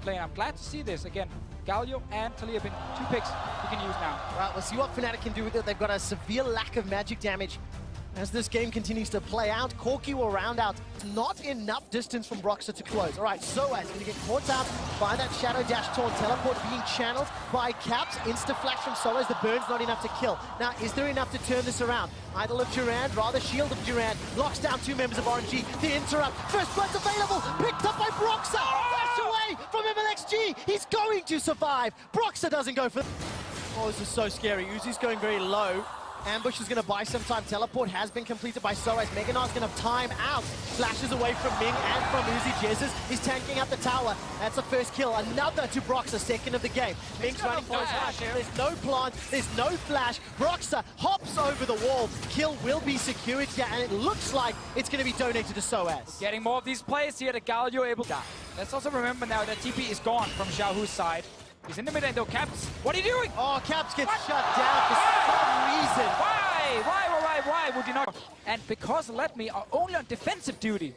lane. I'm glad to see this again. Galio and Talia been 2 picks you can use now. Right, we'll see what Fnatic can do with it. They've got a severe lack of magic damage. As this game continues to play out, Corki will round out. Not enough distance from Broxah to close. All right, Soaz going to get caught out by that Shadow Dash taunt. Teleport being channeled by Caps. Insta-flash from Soaz. The burn's not enough to kill. Now, is there enough to turn this around? Idol of Durand, rather Shield of Durand. Locks down 2 members of RNG. The interrupt. First blood's available. Picked up by Broxah. Flash away from MLXG. He's going to survive. Broxah doesn't go for... Oh, this is so scary. Uzi's going very low. Ambush is going to buy some time. Teleport has been completed by Soaz. Meganar's going to time out. Flashes away from Ming and from Uzi. Jesus is tanking up the tower. That's the first kill. Another to Broxah, second of the game. Ming's running close. There's no plant. There's no flash. Broxah hops over the wall. Kill will be secured here, and it looks like it's going to be donated to Soaz. Getting more of these players here. The Galio able to die. Let's also remember now that TP is gone from Xiaohu's side. He's in the mid lane though. Caps, what are you doing? Oh, Caps gets shut down for some reason. Why would you not? And because Let Me are only on defensive duty,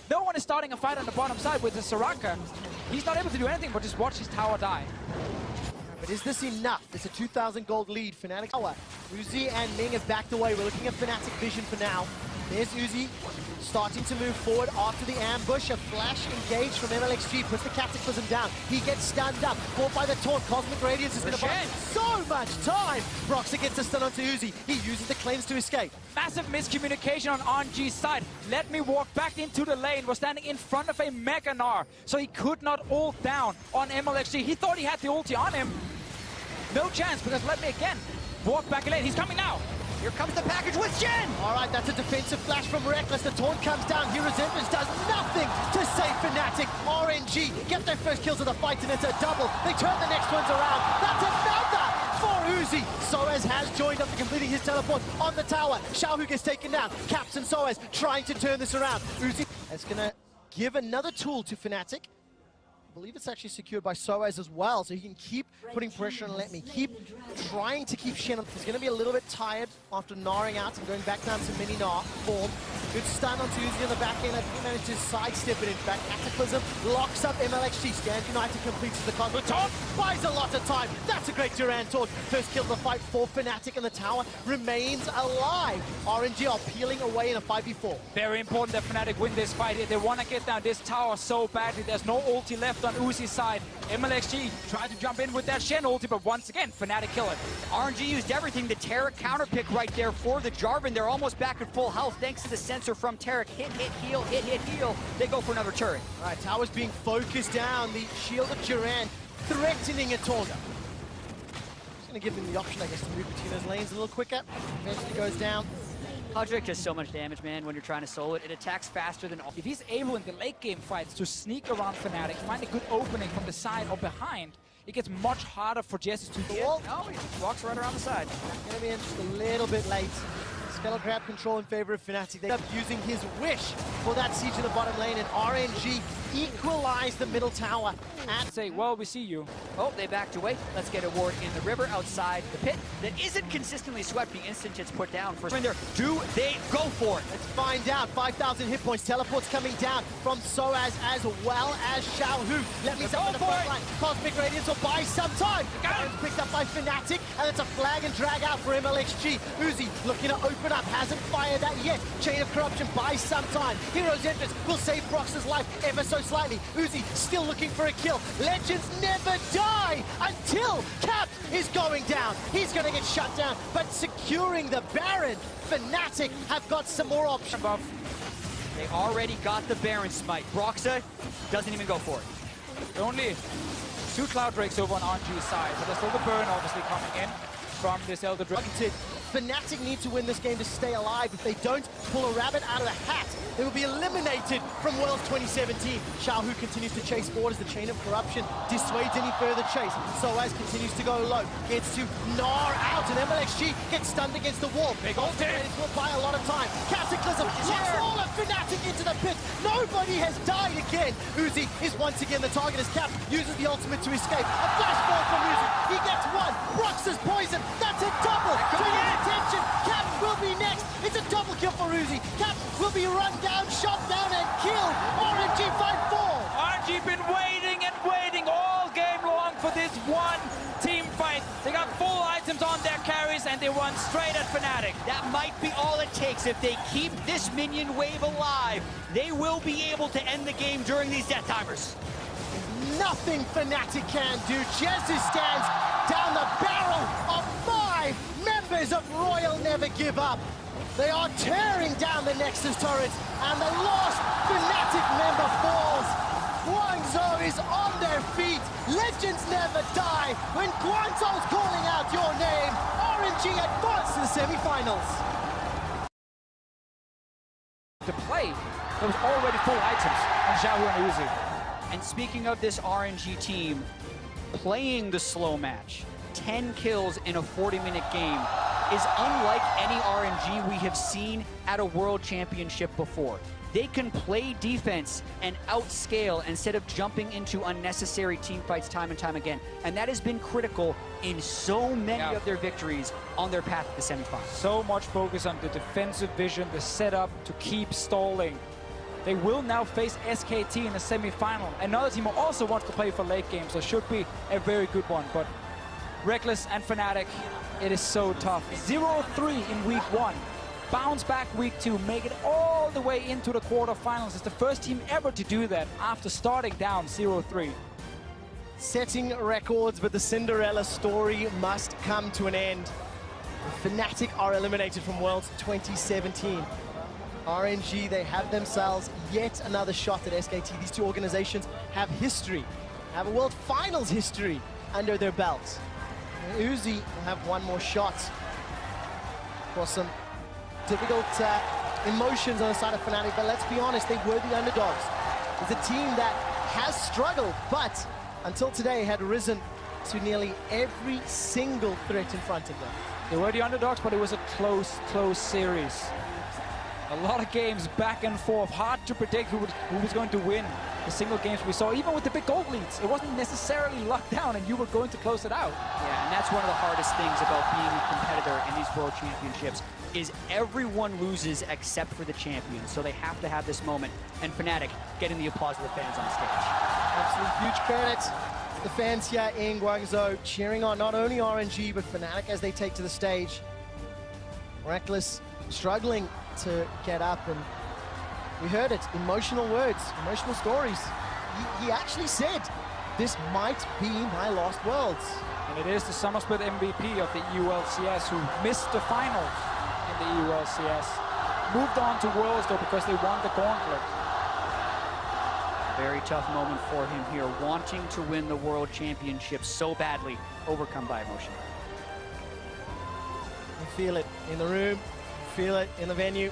no one is starting a fight on the bottom side with the Soraka. He's not able to do anything but just watch his tower die. But is this enough? It's a 2,000 gold lead. Fnatic tower. Uzi and Ming have backed away. We're looking at Fnatic vision for now. There's Uzi starting to move forward after the ambush. A flash engage from MLXG puts the Cataclysm down. He gets stunned up. Caught by the taunt. Cosmic Radiance is going to buy so much time. Broxah gets a stun onto Uzi. He uses the cleanse to escape. Massive miscommunication on RNG's side. Let Me walk back into the lane. Was standing in front of a Meganar, so he could not ult down on MLXG. He thought he had the ulti on him. No chance, because Let Me again walk back in lane. He's coming now. Here comes the package with Shen! All right, that's a defensive flash from Reckless. The taunt comes down. Hero's Empress does nothing to save Fnatic. RNG get their first kills of the fight, and it's a double. They turn the next ones around. That's another for Uzi. Soaz has joined after completing his teleport on the tower. Xiaohu gets taken down. Caps and Soaz trying to turn this around. Uzi is going to give another tool to Fnatic. I believe it's actually secured by Soaz as well, so he can keep putting pressure on Let Me. Keep trying to keep Shen. He's going to be a little bit tired after Naring out and going back down to mini Nar form. Good stun onto Uzi on the back end. I think he managed to sidestep it. In fact, Cataclysm locks up MLXG. Stand United completes the Cosmic Taunt. Buys a lot of time. That's a great Durand taunt. First kill of the fight for Fnatic, and the tower remains alive. RNG are peeling away in a 5v4. Very important that Fnatic win this fight here. They want to get down this tower so badly. There's no ulti left on Uzi's side. MLXG tried to jump in with that Shen ulti, but once again, Fnatic kill it. RNG used everything. The Taric counter pick right there for the Jarvan. They're almost back at full health thanks to the sensor from Taric. Hit, heal, hit, heal. They go for another turret. All right, tower's being focused down. The Shield of Durand threatening a taunt. Just going to give them the option, I guess, to move between those lanes a little quicker. Eventually goes down. Podrick does so much damage, man, when you're trying to solo it. It attacks faster than all. If he's able in the late game fights to sneak around Fnatic, find a good opening from the side or behind, it gets much harder for Jesse to do. No, he just walks right around the side. Gonna be in just a little bit late. Scuttle grab control in favor of Fnatic. They end up using his wish for that siege in the bottom lane, and RNG equalize the middle tower. And say, well, we see you. Oh, they backed away. Let's get a ward in the river outside the pit that isn't consistently swept. The instant it's put down for Swinder. Do they go for it? Let's find out. 5,000 hit points. Teleports coming down from Soaz as well as Xiaohu. Let me step on the front line. Cosmic Radiance will buy some time. It's picked up by Fnatic, and it's a flag and drag out for MLXG. Uzi looking to open up. Hasn't fired that yet. Chain of Corruption buys some time. Hero's Entrance will save Broxah's life ever so slightly. Uzi still looking for a kill. Legends never die until Cap is going down. He's going to get shut down, but securing the Baron. Fnatic have got some more options. They already got the Baron smite. Broxah doesn't even go for it. Only 2 Cloud Drakes over on RNG's side, but there's still the burn obviously coming in from this Elder Dragon. Fnatic need to win this game to stay alive. If they don't pull a rabbit out of a hat, they will be eliminated from Worlds 2017. Xiaohu continues to chase forward as the Chain of Corruption dissuades any further chase. Soaz continues to go low, gets to Nar out, and MLXG gets stunned against the wall. Big ult will buy a lot of time. Cataclysm locks all of Fnatic into the pit. Nobody has died again. Uzi is once again the target as Cap uses the ultimate to escape. A flash ball from Uzi. He gets one. Broxah's poison. That's a double. Attention, Cap will be next. It's a double kill for Uzi. Cap will be run down, shot down, and killed. RNG 5-4. RNG been waiting and waiting for this one team fight. They got full items on their carries, and they run straight at Fnatic. That might be all it takes. If they keep this minion wave alive, they will be able to end the game during these death timers. Nothing Fnatic can do. Jesus stands down the barrel of 5 members of Royal Never Give Up. They are tearing down the Nexus turrets, and the last Fnatic member falls. Guangzhou is on their feet. Legends never die. When Guangzhou's calling out your name, RNG advance to the semi-finals. To play, there was already full items on Xiaohu and Uzi. And speaking of this RNG team, playing the slow match, 10 kills in a 40-minute game, is unlike any RNG we have seen at a World Championship before. They can play defense and outscale instead of jumping into unnecessary team fights time and time again. And that has been critical in so many of their victories on their path to the semifinals. So much focus on the defensive vision, the setup to keep stalling. They will now face SKT in the semi-final. Another team who also wants to play for late game, so should be a very good one. But Reckless and Fnatic, it is so tough. 0-3 in week 1. Bounce back week 2, make it all the way into the quarterfinals. It's the first team ever to do that after starting down 0-3. Setting records, but the Cinderella story must come to an end. Fnatic are eliminated from Worlds 2017. RNG, they have themselves yet another shot at SKT. These two organizations have history, have a World Finals history under their belts. Uzi will have one more shot. For some difficult emotions on the side of Fnatic, but let's be honest, they were the underdogs. It's a team that has struggled, but until today had risen to nearly every single threat in front of them. They were the underdogs, but it was a close series. A lot of games back and forth, hard to predict who was going to win the single games we saw. Even with the big gold leads, it wasn't necessarily locked down and you were going to close it out. Yeah, and that's one of the hardest things about being a competitor in these World Championships is everyone loses except for the champions. So they have to have this moment, and Fnatic getting the applause of the fans on stage. Absolutely huge credit to the fans here in Guangzhou, cheering on not only RNG, but Fnatic as they take to the stage. Reckless struggling to get up, and we heard it, emotional words, emotional stories. He actually said, this might be my last Worlds. And it is the summer split MVP of the ULCS who missed the finals in the ULCS. Moved on to Worlds though because they won the gauntlet. Very tough moment for him here, wanting to win the World Championship so badly, overcome by emotion. You feel it in the room, feel it in the venue.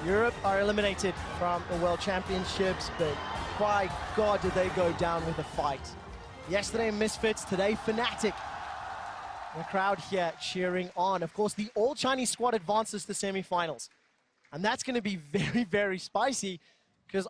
Europe are eliminated from the World Championships, but by God did they go down with a fight. Yesterday Misfits, today Fnatic. The crowd here cheering on. Of course, the all-Chinese squad advances to the semi-finals. And that's going to be very, very spicy because